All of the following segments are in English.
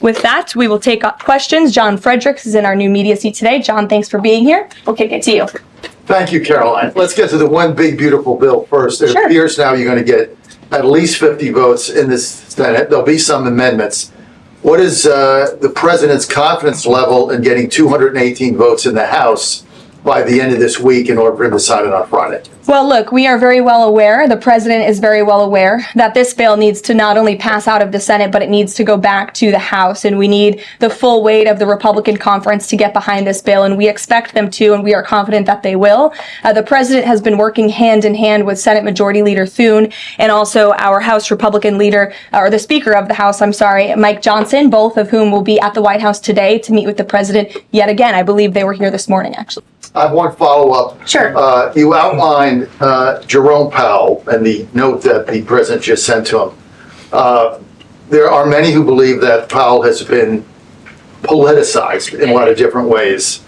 With that, we will take up questions. John Fredericks is in our new media seat today. John, thanks for being here. We'll kick it to you. Thank you, Karoline. Let's get to the one big, beautiful bill first. It appears now you're going to get at least 50 votes in this Senate. There'll be some amendments. What is the president's confidence level in getting 218 votes in the House by the end of this week in order for him to sign it on Friday? Well, look, we are very well aware, the president is very well aware, that this bill needs to not only pass out of the Senate, but it needs to go back to the House. And we need the full weight of the Republican conference to get behind this bill. And we expect them to, and we are confident that they will. The president has been working hand in hand with Senate Majority Leader Thune and also our House Republican leader, or the Speaker of the House, Mike Johnson, both of whom will be at the White House today to meet with the president yet again. I believe they were here this morning, actually. I have one follow-up. Sure. You outlined Jerome Powell and the note that the president just sent to him. There are many who believe that Powell has been politicized in a lot of different ways.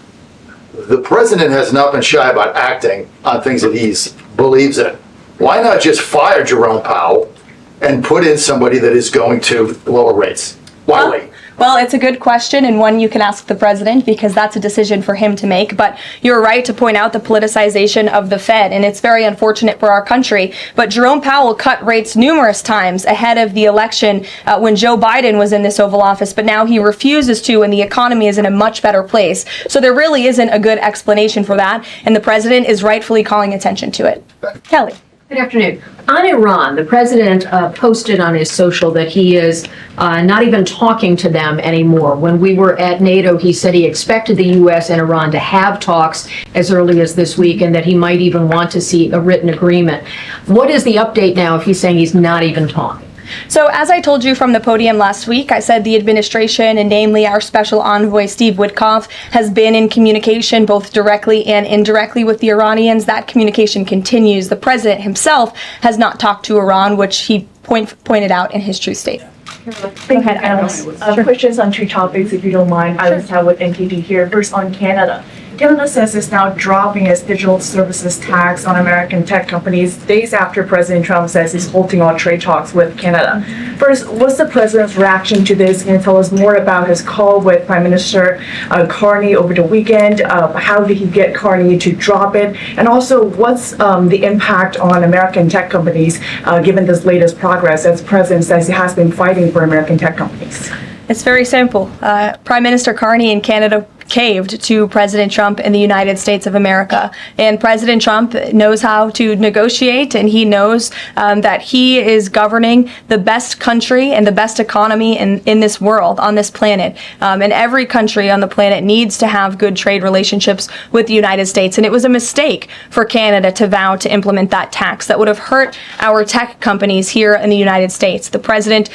The president has not been shy about acting on things that he believes in. Why not just fire Jerome Powell and put in somebody that is going to lower rates? Why wait? Well, it's a good question, and one you can ask the president because that's a decision for him to make. But you're right to point out the politicization of the Fed, and it's very unfortunate for our country. But Jerome Powell cut rates numerous times ahead of the election when Joe Biden was in this Oval Office, but now he refuses to, and the economy is in a much better place. So there really isn't a good explanation for that, and the president is rightfully calling attention to it. Kelly. Good afternoon. On Iran, the president posted on his social that he is not even talking to them anymore. When we were at NATO, he said he expected the U.S. and Iran to have talks as early as this week and that he might even want to see a written agreement. What is the update now if he's saying he's not even talking? So as I told you from the podium last week, I said the administration, and namely our special envoy, Steve Witkoff, has been in communication both directly and indirectly with the Iranians. That communication continues. The president himself has not talked to Iran, which he pointed out in his truth statement. Go ahead, Alice. Questions on two topics, if you don't mind. I will start with NTD here. First, on Canada. Canada says it's now dropping its digital services tax on American tech companies days after President Trump says he's halting all trade talks with Canada. First, what's the president's reaction to this? Can you tell us more about his call with Prime Minister Carney over the weekend? How did he get Carney to drop it? And also, what's the impact on American tech companies given this latest progress as the president says he has been fighting for American tech companies? It's very simple. Prime Minister Carney in Canada caved to President Trump in the United States of America. And President Trump knows how to negotiate, and he knows that he is governing the best country and the best economy in this world, on this planet. And every country on the planet needs to have good trade relationships with the United States. And it was a mistake for Canada to vow to implement that tax that would have hurt our tech companies here in the United States. The president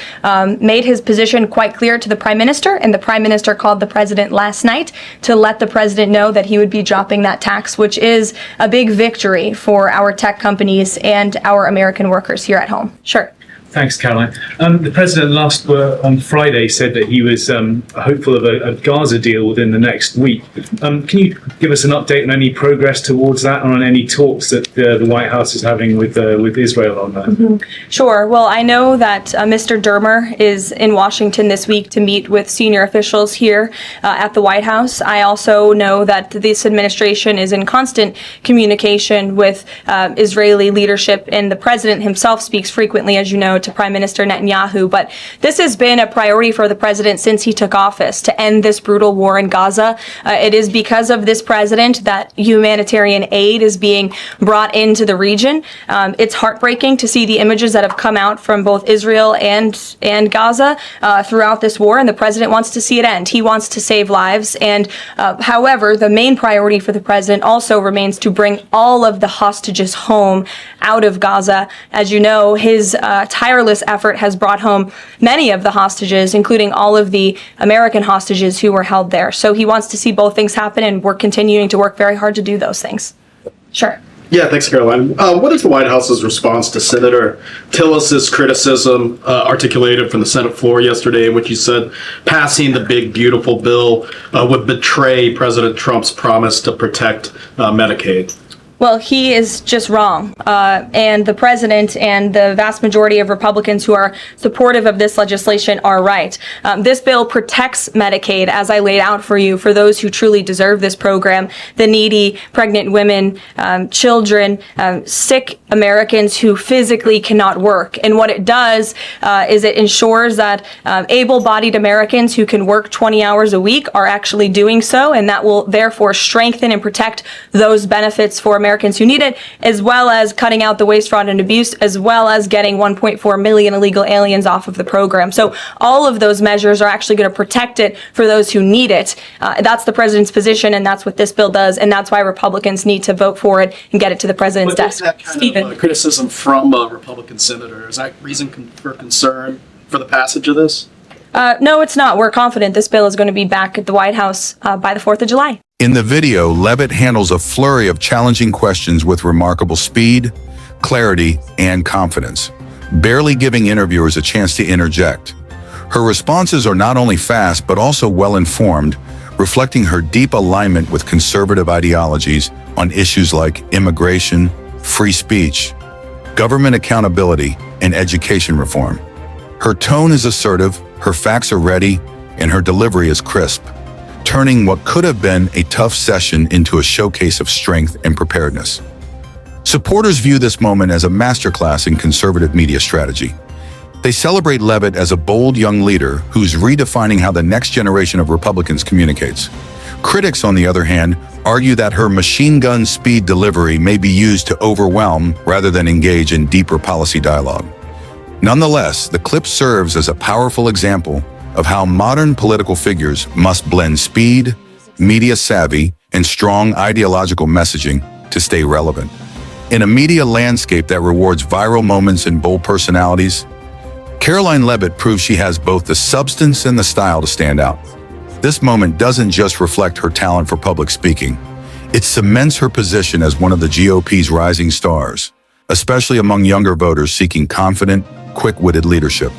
made his position quite clear to the Prime Minister, and the Prime Minister called the president last night to let the president know that he would be dropping that tax, which is a big victory for our tech companies and our American workers here at home. Sure. Thanks, Caroline. The president on Friday said that he was hopeful of a Gaza deal within the next week. Can you give us an update on any progress towards that, or on any talks that the White House is having with Israel on that? Mm-hmm. Sure. Well, I know that Mr. Dermer is in Washington this week to meet with senior officials here at the White House. I also know that this administration is in constant communication with Israeli leadership, and the president himself speaks frequently, as you know, to Prime Minister Netanyahu. But this has been a priority for the president since he took office, to end this brutal war in Gaza. It is because of this president that humanitarian aid is being brought into the region. It's heartbreaking to see the images that have come out from both Israel and Gaza throughout this war, and the president wants to see it end. He wants to save lives. And however, the main priority for the president also remains to bring all of the hostages home out of Gaza. As you know, his tireless effort has brought home many of the hostages, including all of the American hostages who were held there. So he wants to see both things happen, and we're continuing to work very hard to do those things. Sure. Yeah, thanks, Caroline. What is the White House's response to Senator Tillis's criticism articulated from the Senate floor yesterday, in which he said passing the big, beautiful bill would betray President Trump's promise to protect Medicaid? Well, he is just wrong. And the president and the vast majority of Republicans who are supportive of this legislation are right. This bill protects Medicaid, as I laid out for you, for those who truly deserve this program, the needy, pregnant women, children, sick Americans who physically cannot work. And what it does is it ensures that able-bodied Americans who can work 20 hours a week are actually doing so, and that will therefore strengthen and protect those benefits for Americans who need it, as well as cutting out the waste, fraud, and abuse, as well as getting 1.4 million illegal aliens off of the program. So all of those measures are actually going to protect it for those who need it. That's the president's position, and that's what this bill does, and that's why Republicans need to vote for it and get it to the president's desk. That kind of criticism from a Republican senator, is that reason for concern for the passage of this? No, it's not. We're confident this bill is going to be back at the White House by the 4th of July. In the video, Leavitt handles a flurry of challenging questions with remarkable speed, clarity, and confidence, barely giving interviewers a chance to interject. Her responses are not only fast, but also well-informed, reflecting her deep alignment with conservative ideologies on issues like immigration, free speech, government accountability, and education reform. Her tone is assertive, her facts are ready, and her delivery is crisp, turning what could have been a tough session into a showcase of strength and preparedness. Supporters view this moment as a masterclass in conservative media strategy. They celebrate Leavitt as a bold young leader who's redefining how the next generation of Republicans communicates. Critics, on the other hand, argue that her machine gun speed delivery may be used to overwhelm rather than engage in deeper policy dialogue. Nonetheless, the clip serves as a powerful example of how modern political figures must blend speed, media savvy, and strong ideological messaging to stay relevant. In a media landscape that rewards viral moments and bold personalities, Karoline Leavitt proves she has both the substance and the style to stand out. This moment doesn't just reflect her talent for public speaking. It cements her position as one of the GOP's rising stars, especially among younger voters seeking confident, quick-witted leadership.